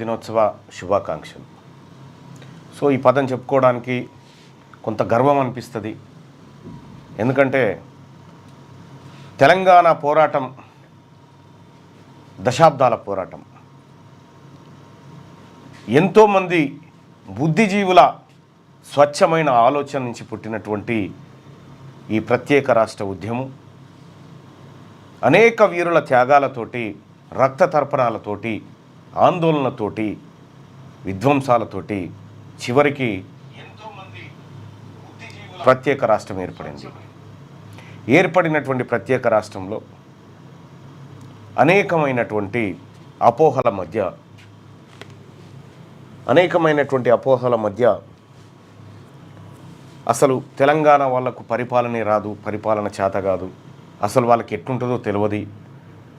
దినోత్సవ శుభాకాంక్షలు. సో ఈ పదం చెప్పుకోవడానికి కొంత గర్వం అనిపిస్తుంది. ఎందుకంటే తెలంగాణ పోరాటం దశాబ్దాల పోరాటం. ఎంతోమంది బుద్ధిజీవుల స్వచ్ఛమైన ఆలోచన నుంచి పుట్టినటువంటి ఈ ప్రత్యేక రాష్ట్ర ఉద్యమం అనేక వీరుల త్యాగాలతోటి, రక్త తర్పణాలతోటి, ఆందోళనతోటి, విధ్వంసాలతోటి చివరికి ఎంతోమంది ప్రత్యేక రాష్ట్రం ఏర్పడింది. ఏర్పడినటువంటి ప్రత్యేక రాష్ట్రంలో అనేకమైనటువంటి అపోహల మధ్య అసలు తెలంగాణ వాళ్ళకు పరిపాలనే రాదు, పరిపాలన చేత కాదు, అసలు వాళ్ళకి ఎట్లుంటుందో తెలియదు,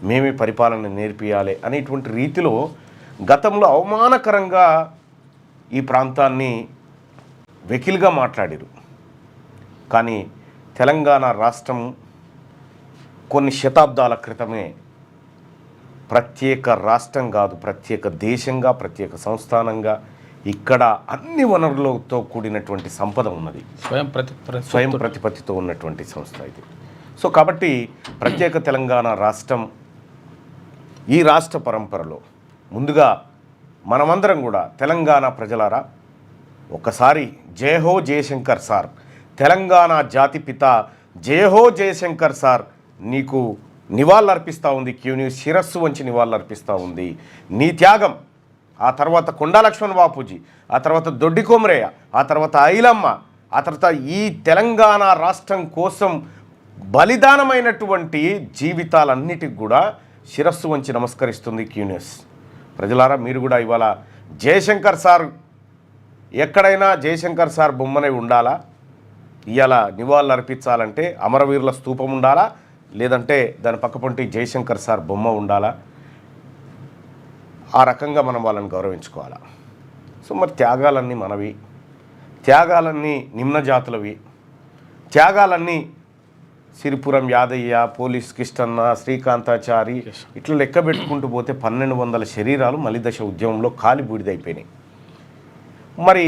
మేమే పరిపాలన నేర్పియాలి అనేటువంటి రీతిలో గతంలో అవమానకరంగా ఈ ప్రాంతాన్ని వెకిలిగా మాట్లాడారు. కానీ తెలంగాణ రాష్ట్రం కొన్ని శతాబ్దాల క్రితమే ప్రత్యేక రాష్ట్రం కాదు, ప్రత్యేక దేశంగా, ప్రత్యేక సంస్థానంగా ఇక్కడ అన్ని వనరులతో కూడినటువంటి సంపద ఉన్నది, స్వయం ప్రతిపత్తితో ఉన్నటువంటి సంస్థ ఇది. సో కాబట్టి ప్రత్యేక తెలంగాణ రాష్ట్రం ఈ రాష్ట్ర పరంపరలో ముందుగా మనమందరం కూడా తెలంగాణ ప్రజలారా ఒకసారి జయహో జయశంకర్ సార్, తెలంగాణ జాతిపిత జయహో జయశంకర్ సార్ నీకు నివాళులర్పిస్తూ ఉంది. క్యూ న్యూస్ శిరస్సు వంచి నివాళులర్పిస్తూ ఉంది. నీ త్యాగం, ఆ తర్వాత కొండా లక్ష్మణ్ బాపూజీ, ఆ తర్వాత దొడ్డి కొమరయ్య, ఆ తర్వాత ఐలమ్మ, ఆ తర్వాత ఈ తెలంగాణ రాష్ట్రం కోసం బలిదానమైనటువంటి జీవితాలన్నిటికి కూడా శిరస్సు వంచి నమస్కరిస్తుంది క్యూ న్యూస్. ప్రజలారా మీరు కూడా ఇవాళ జయశంకర్ సార్, ఎక్కడైనా జయశంకర్ సార్ బొమ్మనే ఉండాలా, ఇవాళ నివాళులు అర్పించాలంటే అమరవీరుల స్తూపం ఉండాలా, లేదంటే దాని పక్కపొంటి జయశంకర్ సార్ బొమ్మ ఉండాలా, ఆ రకంగా మనం వాళ్ళని గౌరవించుకోవాలా. సో మరి త్యాగాలన్నీ మనవి, త్యాగాలన్నీ నిమ్న జాతులవి, త్యాగాలన్నీ సిరిపురం యాదయ్య, పోలీస్ కిష్టన్న, శ్రీకాంతాచారి ఇట్లా లెక్క పెట్టుకుంటూ పోతే 1200 శరీరాలు మలిదశ ఉద్యమంలో కాలి బూడిదైపోయినాయి. మరి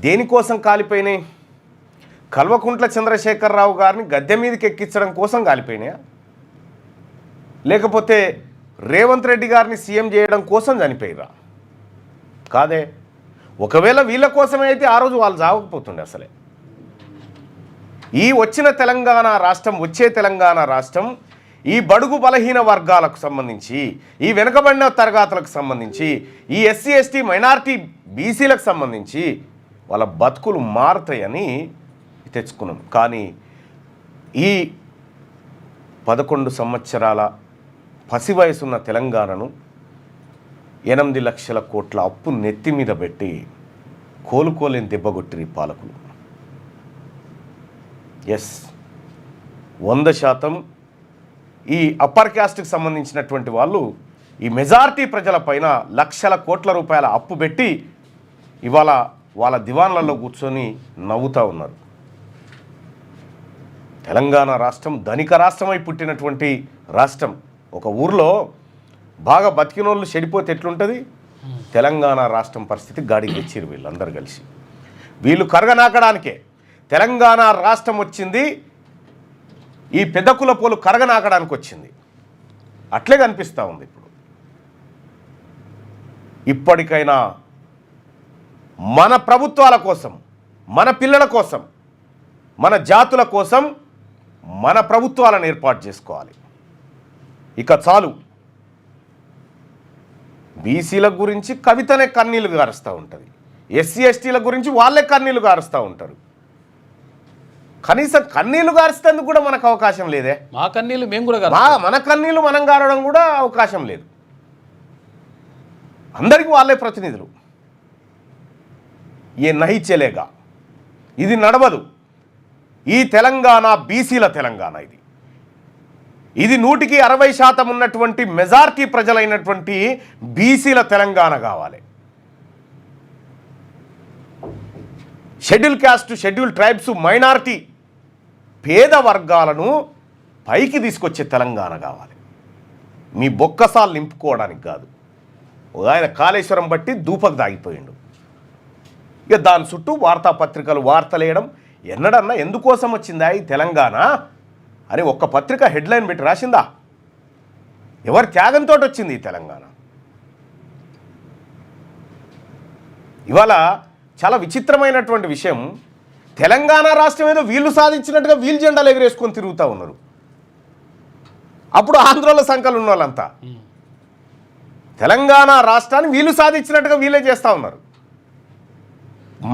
దేనికోసం కాలిపోయినాయి? కల్వకుంట్ల చంద్రశేఖరరావు గారిని గద్దె మీదకి ఎక్కించడం కోసం కాలిపోయినాయా, లేకపోతే రేవంత్ రెడ్డి గారిని సీఎం చేయడం కోసం చనిపోయిరా? కాదే. ఒకవేళ వీళ్ళ కోసమే అయితే ఆ రోజు వాళ్ళు చావకపోతుండే. అసలే ఈ వచ్చిన తెలంగాణ రాష్ట్రం, వచ్చే తెలంగాణ రాష్ట్రం ఈ బడుగు బలహీన వర్గాలకు సంబంధించి, ఈ వెనుకబడిన తరగతులకు సంబంధించి, ఈ ఎస్సీ ఎస్టీ మైనారిటీ బీసీలకు సంబంధించి వాళ్ళ బతుకులు మారుతాయని తెచ్చుకున్నాం. కానీ ఈ 11 సంవత్సరాల పసి వయసున్న తెలంగాణను 8 లక్షల కోట్ల అప్పు నెత్తి మీద పెట్టి కోలుకోలేని దెబ్బగొట్టిరి పాలకులు. ఎస్, 100% ఈ అప్పర్ క్యాస్ట్కి సంబంధించినటువంటి వాళ్ళు ఈ మెజారిటీ ప్రజలపైన లక్షల కోట్ల రూపాయల అప్పు పెట్టి ఇవాళ వాళ్ళ దివాన్లలో కూర్చొని నవ్వుతూ ఉన్నారు. తెలంగాణ రాష్ట్రం ధనిక రాష్ట్రమై పుట్టినటువంటి రాష్ట్రం. ఒక ఊర్లో బాగా బతికినోళ్ళు చెడిపోతే ఎట్లుంటుంది? తెలంగాణ రాష్ట్రం పరిస్థితి గాడికి తెచ్చిరు వీళ్ళందరూ కలిసి. వీళ్ళు కరగనాకడానికే తెలంగాణ రాష్ట్రం వచ్చింది, ఈ పెద్ద కులపోలు కరగనాకడానికి వచ్చింది. అట్లే కనిపిస్తూ ఉంది. ఇప్పుడు ఇప్పటికైనా మన ప్రభుత్వాల కోసం, మన పిల్లల కోసం, మన జాతుల కోసం మన ప్రభుత్వాలను ఏర్పాటు చేసుకోవాలి. ఇక చాలు. బీసీల గురించి కవితనే కన్నీళ్లు గారుస్తూ ఉంటుంది, ఎస్సీ ఎస్టీల గురించి వాళ్ళే కన్నీళ్లు గారుస్తూ ఉంటారు. కనీసం కన్నీళ్లు గారుస్తేందుకు కూడా మనకు అవకాశం లేదే. మా కన్నీళ్లు మేము కూడా మన కన్నీళ్లు మనం గారడం కూడా అవకాశం లేదు. అందరికీ వాళ్ళే ప్రతినిధులు. ఏ నహి చెలేగా, ఇది నడవదు. ఈ తెలంగాణ బీసీల తెలంగాణ. ఇది 160% ఉన్నటువంటి మెజారిటీ ప్రజలైనటువంటి బీసీల తెలంగాణ కావాలి. Schedule caste, schedule tribes, minority పేద వర్గాలను పైకి తీసుకొచ్చే తెలంగాణ కావాలి. మీ బొక్కసాలు నింపుకోవడానికి కాదు. ఆయన కాళేశ్వరం బట్టి దూపకు దాగిపోయిండు. ఇక దాని చుట్టూ వార్తాపత్రికలు వార్తలు వేయడం, ఎన్నడన్నా ఎందుకోసం వచ్చిందా ఈ తెలంగాణ అని ఒక్క పత్రిక హెడ్లైన్ పెట్టి రాసిందా? ఎవరి త్యాగంతో వచ్చింది ఈ తెలంగాణ? ఇవాళ చాలా విచిత్రమైనటువంటి విషయం, తెలంగాణ రాష్ట్రం ఏదో వీళ్ళు సాధించినట్టుగా వీళ్ళు జెండాలు ఎగరేసుకొని తిరుగుతూ ఉన్నారు. అప్పుడు ఆంధ్రలో సంఖ్యలు ఉన్న వాళ్ళంతా తెలంగాణ రాష్ట్రాన్ని వీళ్ళు సాధించినట్టుగా వీళ్ళే చేస్తూ ఉన్నారు.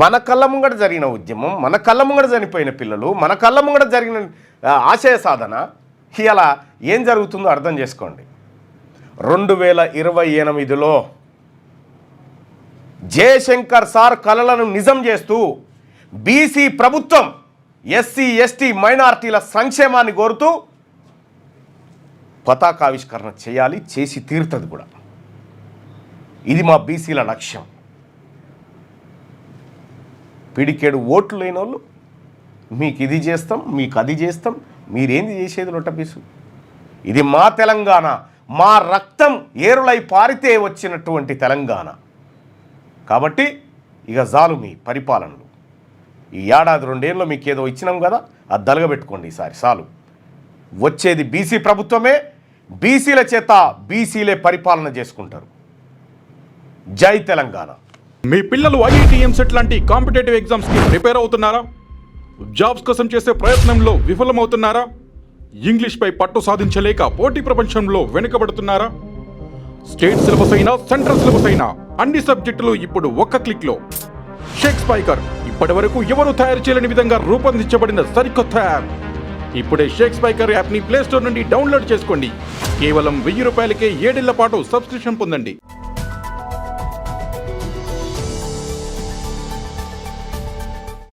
మన కళ్ళ ముంగట జరిగిన ఉద్యమం, మన కళ్ళ ముంగట చనిపోయిన పిల్లలు, మన కళ్ళ ముంగట జరిగిన ఆశయ సాధన ఇలా ఏం జరుగుతుందో అర్థం చేసుకోండి. 2028లో జయశంకర్ సార్ కలలను నిజం చేస్తూ బీసీ ప్రభుత్వం ఎస్సీ ఎస్టీ మైనారిటీల సంక్షేమాన్ని కోరుతూ పతాకావిష్కరణ చేయాలి, చేసి తీరుతుంది కూడా. ఇది మా బీసీల లక్ష్యం. పిడికేడు ఓట్లు లేని వాళ్ళు మీకు ఇది చేస్తాం, మీకు అది చేస్తాం, మీరేంది చేసేది లొట్టపీసు. ఇది మా తెలంగాణ, మా రక్తం ఏరులై పారితే వచ్చినటువంటి తెలంగాణ. కాబట్టి ఇక చాలు మీ పరిపాలనలు. ఈ ఏడాది 2 ఏళ్ళు మీకు ఏదో ఇచ్చినాం కదా, అది దలగబెట్టుకోండి ఈసారి చాలు. వచ్చేది బీసీ ప్రభుత్వమే, బీసీల చేత బీసీలే పరిపాలన చేసుకుంటారు. జై తెలంగాణ. మీ పిల్లలు ఐఐటి ఎంసెట్ లాంటి కాంపిటేటివ్ ఎగ్జామ్స్కి ప్రిపేర్ అవుతున్నారా? జాబ్స్ కోసం చేసే ప్రయత్నంలో విఫలమవుతున్నారా? ఇంగ్లీష్పై పట్టు సాధించలేక పోటీ ప్రపంచంలో వెనుకబడుతున్నారా? స్టేట్ సిలబస్ అయినా సెంట్రల్ సిలబస్ అయినా అన్ని సబ్జెక్టులు ఇప్పుడు ఒక్క క్లిక్లో. షేక్ స్పైకర్ ఇప్పటి వరకు ఎవరు తయారు చేయలేని విధంగా రూపొందించబడిన సరికొత్త యాప్. ఇప్పుడే షేక్ స్పైకర్ యాప్ని ప్లేస్టోర్ నుండి డౌన్లోడ్ చేసుకోండి. కేవలం 1000 రూపాయలకే 7 ఏళ్ల పాటు సబ్స్క్రిప్షన్ పొందండి.